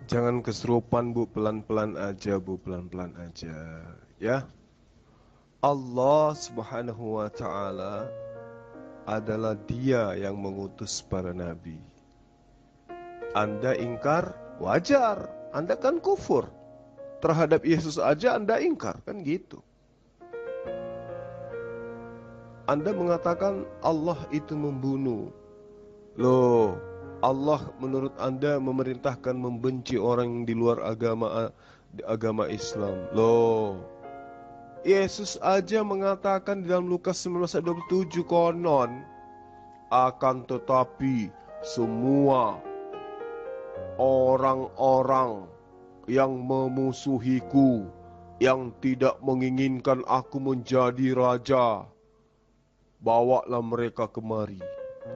Jangan kesurupan Bu, pelan-pelan aja Bu, pelan-pelan aja ya. Allah Subhanahu wa taala adalah Dia yang mengutus para nabi. Anda ingkar, wajar. Anda kan kufur. Terhadap Yesus aja Anda ingkar, kan gitu. Anda mengatakan Allah itu membunuh. Loh, Allah menurut Anda memerintahkan membenci orang yang di luar agama Islam. Loh, Yesus aja mengatakan di dalam Lukas 19:27 konon, akan tetapi semua orang-orang yang memusuhiku, yang tidak menginginkan aku menjadi raja, bawalah mereka kemari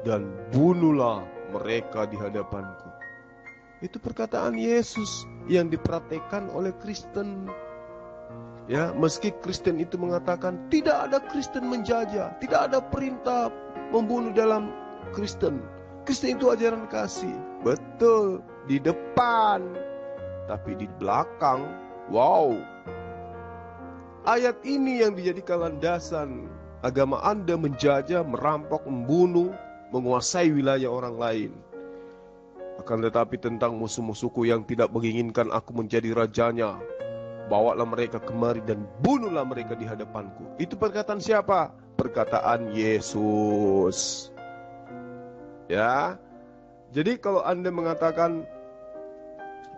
dan bunuhlah mereka di hadapanku. Itu perkataan Yesus yang dipraktikkan oleh Kristen. Ya, meski Kristen itu mengatakan tidak ada Kristen menjajah, tidak ada perintah membunuh dalam Kristen. Kristen itu ajaran kasih. Betul, di depan. Tapi di belakang, wow. Ayat ini yang dijadikan landasan agama Anda menjajah, merampok, membunuh, menguasai wilayah orang lain. Akan tetapi tentang musuh-musuhku yang tidak menginginkan aku menjadi rajanya, bawalah mereka kemari dan bunuhlah mereka di hadapanku. Itu perkataan siapa? Perkataan Yesus. Ya. Jadi kalau Anda mengatakan,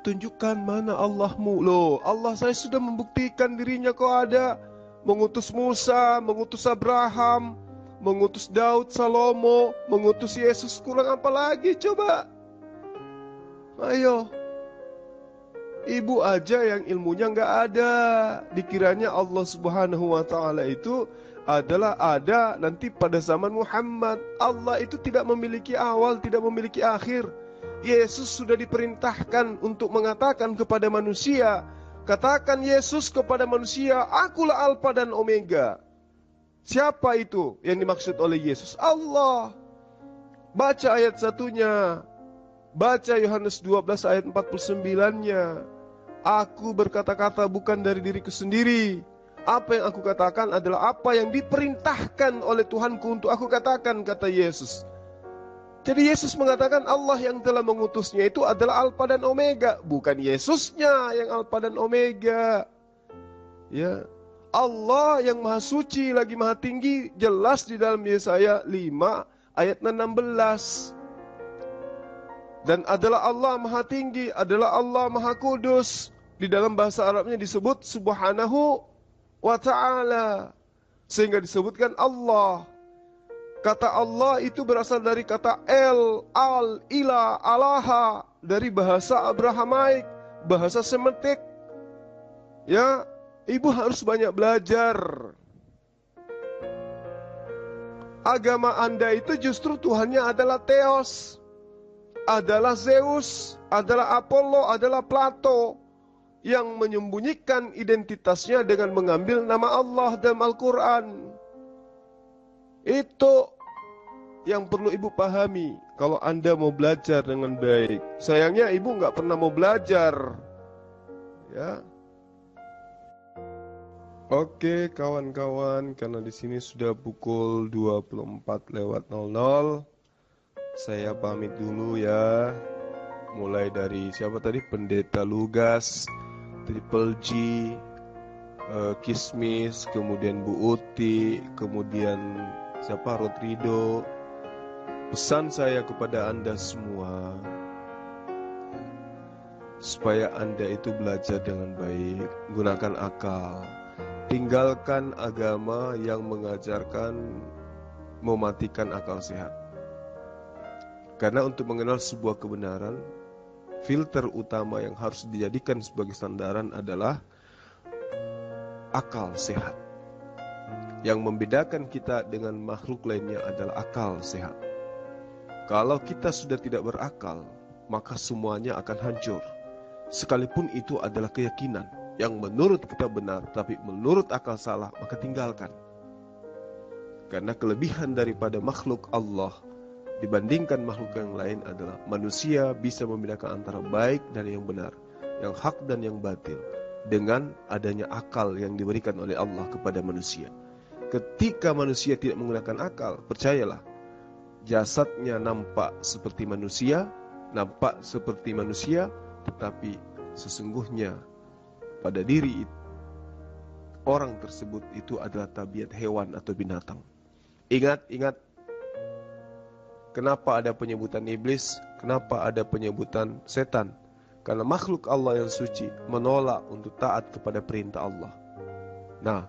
tunjukkan mana Allahmu. Loh, Allah saya sudah membuktikan dirinya kok ada. Mengutus Musa, mengutus Abraham, mengutus Daud, Salomo, mengutus Yesus. Kurang apa lagi coba? Ayo. Ibu aja yang ilmunya nggak ada. Dikiranya Allah Subhanahu wa taala itu adalah ada nanti pada zaman Muhammad. Allah itu tidak memiliki awal, tidak memiliki akhir. Yesus sudah diperintahkan untuk mengatakan kepada manusia, katakan Yesus kepada manusia, akulah Alfa dan Omega. Siapa itu yang dimaksud oleh Yesus? Allah. Baca ayat satunya. Baca Yohanes 12 ayat 49-nya. Aku berkata-kata bukan dari diriku sendiri. Apa yang aku katakan adalah apa yang diperintahkan oleh Tuhanku untuk aku katakan, kata Yesus. Jadi Yesus mengatakan Allah yang telah mengutusnya itu adalah Alfa dan Omega. Bukan Yesusnya yang Alfa dan Omega. Ya, Allah yang maha suci lagi maha tinggi jelas di dalam Yesaya 5 ayat 16. Dan adalah Allah maha tinggi, adalah Allah maha kudus. Di dalam bahasa Arabnya disebut Subhanahu wa ta'ala. Sehingga disebutkan Allah. Kata Allah itu berasal dari kata El, Al, Ilah, Alaha. Dari bahasa Abrahamaik, bahasa Semitik. Ya, ibu harus banyak belajar. Agama Anda itu justru Tuhannya adalah Theos, adalah Zeus, adalah Apollo, adalah Plato, yang menyembunyikan identitasnya dengan mengambil nama Allah dalam Al-Quran. Itu yang perlu ibu pahami kalau Anda mau belajar dengan baik. Sayangnya ibu nggak pernah mau belajar. Ya. Oke kawan-kawan, karena di sini sudah pukul 24:00, saya pamit dulu ya. Mulai dari siapa tadi? Pendeta Lugas, Triple G, Kismis, kemudian Bu Uti, kemudian siapa? Rodrido. Pesan saya kepada Anda semua, supaya Anda itu belajar dengan baik, gunakan akal. Tinggalkan agama yang mengajarkan mematikan akal sehat. Karena untuk mengenal sebuah kebenaran, filter utama yang harus dijadikan sebagai sandaran adalah akal sehat. Yang membedakan kita dengan makhluk lainnya adalah akal sehat. Kalau kita sudah tidak berakal, maka semuanya akan hancur. Sekalipun itu adalah keyakinan yang menurut kita benar, tapi menurut akal salah, maka tinggalkan. Karena kelebihan daripada makhluk Allah dibandingkan makhluk yang lain adalah manusia bisa membedakan antara baik dan yang benar, yang hak dan yang batil, dengan adanya akal yang diberikan oleh Allah kepada manusia. Ketika manusia tidak menggunakan akal, percayalah, jasadnya nampak seperti manusia, tetapi sesungguhnya pada diri orang tersebut itu adalah tabiat hewan atau binatang. Ingat, kenapa ada penyebutan iblis, kenapa ada penyebutan setan? Karena makhluk Allah yang suci menolak untuk taat kepada perintah Allah. Nah,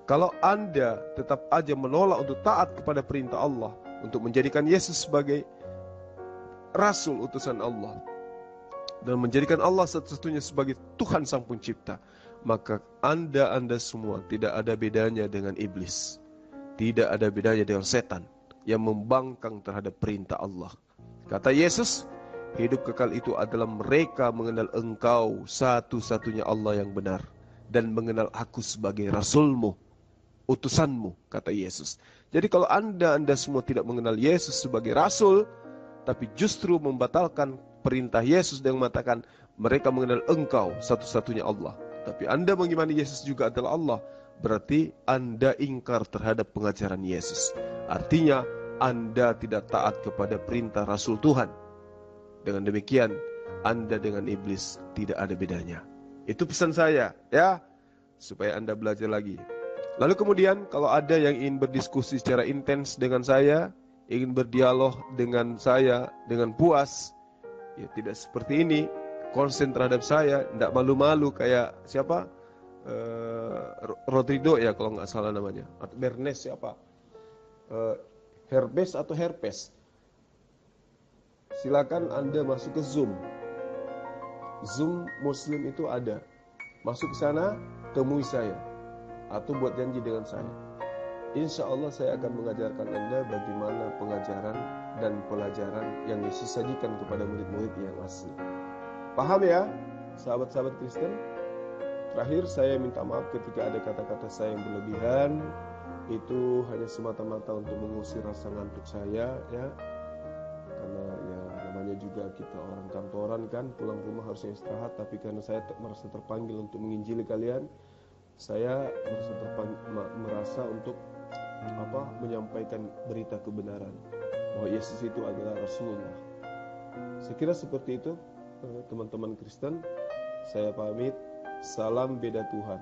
kalau Anda tetap aja menolak untuk taat kepada perintah Allah, untuk menjadikan Yesus sebagai Rasul utusan Allah, dan menjadikan Allah satu-satunya sebagai Tuhan Sang Pencipta, maka Anda semua tidak ada bedanya dengan iblis. Tidak ada bedanya dengan setan yang membangkang terhadap perintah Allah. Kata Yesus, hidup kekal itu adalah mereka mengenal Engkau satu-satunya Allah yang benar, dan mengenal Aku sebagai Rasulmu, utusanmu, kata Yesus. Jadi kalau Anda semua tidak mengenal Yesus sebagai Rasul, tapi justru membatalkan perintah Yesus dengan mengatakan mereka mengenal Engkau satu-satunya Allah, tapi Anda mengimani Yesus juga adalah Allah, berarti Anda ingkar terhadap pengajaran Yesus. Artinya Anda tidak taat kepada perintah Rasul Tuhan. Dengan demikian Anda dengan iblis tidak ada bedanya. Itu pesan saya, ya, supaya Anda belajar lagi. Lalu kemudian kalau ada yang ingin berdiskusi secara intens dengan saya, ingin berdialog dengan saya dengan puas, ya tidak seperti ini, konsen terhadap saya, tidak malu-malu kayak siapa? Rodrigo ya kalau nggak salah namanya, atau Bernes siapa? Herbes atau Herpes. Silakan Anda masuk ke Zoom Muslim itu ada. Masuk ke sana, temui saya, atau buat janji dengan saya. Insya Allah saya akan mengajarkan Anda bagaimana pengajaran dan pelajaran yang Yesus sajikan kepada murid-murid yang asli. Paham ya, sahabat-sahabat Kristen? Terakhir saya minta maaf ketika ada kata-kata saya yang berlebihan. Itu hanya semata-mata untuk mengusir rasa ngantuk saya, ya. Karena ya namanya juga kita orang kantoran kan, pulang rumah harusnya istirahat. Tapi karena saya merasa terpanggil untuk menginjili kalian, saya merasa untuk menyampaikan berita kebenaran bahwa Yesus itu adalah Rasulullah. Saya kira seperti itu, teman-teman Kristen. Saya pamit. Salam beda Tuhan.